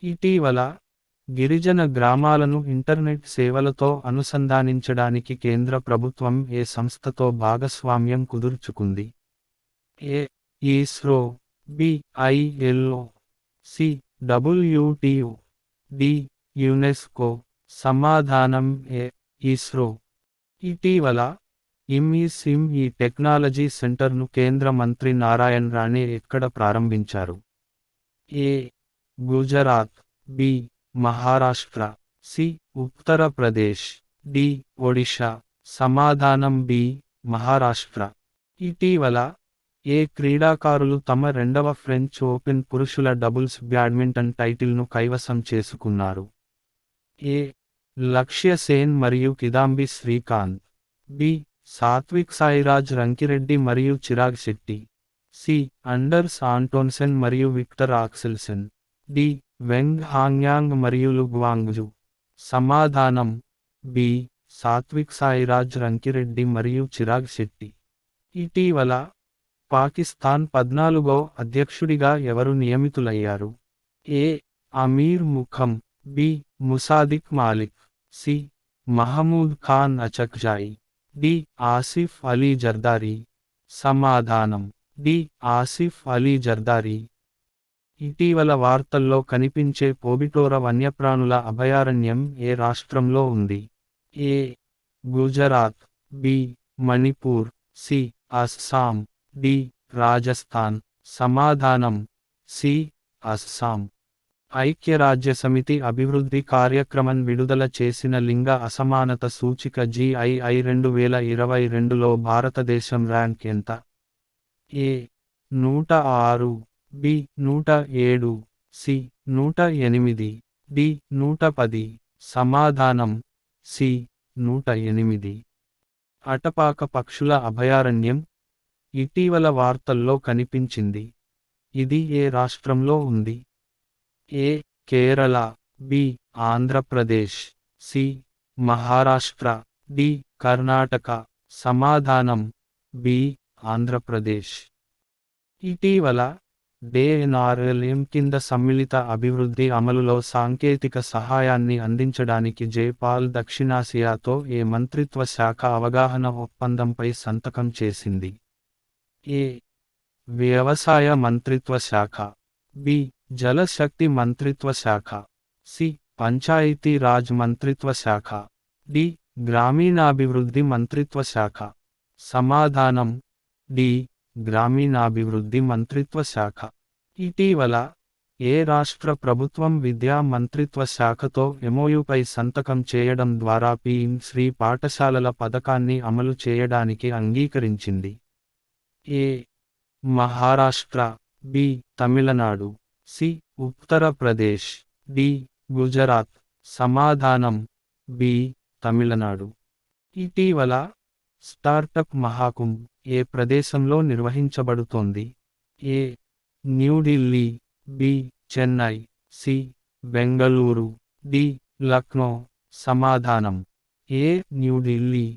ఇటీవల గిరిజన గ్రామాలను ఇంటర్నెట్ సేవలతో అనుసంధానించడానికి కేంద్ర ప్రభుత్వం ఏ సంస్థతో భాగస్వామ్యం కుదుర్చుకుంది? A. ISRO, B. ILO, C. WTO, D. UNESCO. సమాధానం ఏ. ఇస్రో. ఇటీవల ఎంఈ టెక్నాలజీ సెంటర్ను కేంద్ర మంత్రి నారాయణ్ రాణే ఎక్కడ ప్రారంభించారు? A. Gujarat, B. Maharashtra, C. Uttar Pradesh, D. Odisha. సమాధానం బి. మహారాష్ట్ర. ఇటీవల ఏ క్రీడాకారులు తమ రెండవ ఫ్రెంచ్ ఓపెన్ పురుషుల డబుల్స్ బ్యాడ్మింటన్ టైటిల్ను కైవసం చేసుకున్నారు? ఏ. లక్ష్య సేన్ మరియు కిదాంబి శ్రీకాంత్, బి. సాత్విక్ సాయిరాజ్ రంకిరెడ్డి మరియు Chirag Shetty, C. Anders Antonsen మరియు Viktor Axelsen, D. Weng Hongyang మరియు లు గ్వాంగ్జు. సమాధానం బి. సాత్విక్ సాయిరాజ్ రంకిరెడ్డి మరియు చిరాగ్ శెట్టి. ఇటీవల పాకిస్తాన్ 14వ అధ్యక్షుడిగా ఎవరు నియమితులయ్యారు? A. Amir Muqam, B. Musadik Malik, C. Mahmood Khan Achakzai, D. Asif Ali Zardari. సమాధానం డి. ఆసిఫ్ అలీ జర్దారీ. ఇటీవల వార్తల్లో కనిపించే పోబిటోర వన్యప్రాణుల అభయారణ్యం ఏ రాష్ట్రంలో ఉంది? A. Gujarat, B. Manipur, C. Assam, D. Rajasthan. సమాధానం సి. అస్సాం. ఐక్యరాజ్యసమితి అభివృద్ధి కార్యక్రమం విడుదల చేసిన లింగ అసమానత సూచిక GII 2022లో భారతదేశం ర్యాంక్ ఎంత? ఏ. 106, బి. 107, సి. 108, డి. 110. సమాధానం సి. 108. అటపాక పక్షుల అభయారణ్యం ఇటీవల వార్తల్లో కనిపించింది. ఇది ఏ రాష్ట్రంలో ఉంది? A. Kerala, B. Andhra Pradesh, C. Maharashtra, D. Karnataka. సమాధానం బి. ఆంధ్రప్రదేశ్. ఇటీవల DNRLM కింద సమ్మిళిత అభివృద్ధి అమలులో సాంకేతిక సహాయాన్ని అందించడానికి జైపాల్ దక్షిణాసియాతో ఏ మంత్రిత్వ శాఖ అవగాహన ఒప్పందంపై సంతకం చేసింది? ఏ. వ్యవసాయ మంత్రిత్వ శాఖ, బి. జలశక్తి మంత్రిత్వ శాఖ, సి. పంచాయతీ రాజ్ మంత్రిత్వ శాఖ, డి. గ్రామీణాభివృద్ధి మంత్రిత్వ శాఖ. సమాధానం డి. గ్రామీణాభివృద్ధి మంత్రిత్వ శాఖ. ఇటీవల ఏ రాష్ట్ర ప్రభుత్వం విద్యా మంత్రిత్వ శాఖతో MOUపై సంతకం చేయడం ద్వారా PM శ్రీ పాఠశాలల పథకాన్ని అమలు చేయడానికి అంగీకరించింది? A. Maharashtra, B. Tamil Nadu, C. Uttar Pradesh, D. Gujarat. సమాధానం బి. తమిళనాడు. ఇటీవల స్టార్టప్ మహాకుంభ్ ఏ ప్రదేశంలో నిర్వహించబడుతోంది? A. New Delhi, B. Chennai, C. Bengaluru, D. Lucknow. సమాధానం ఏ. న్యూఢిల్లీ.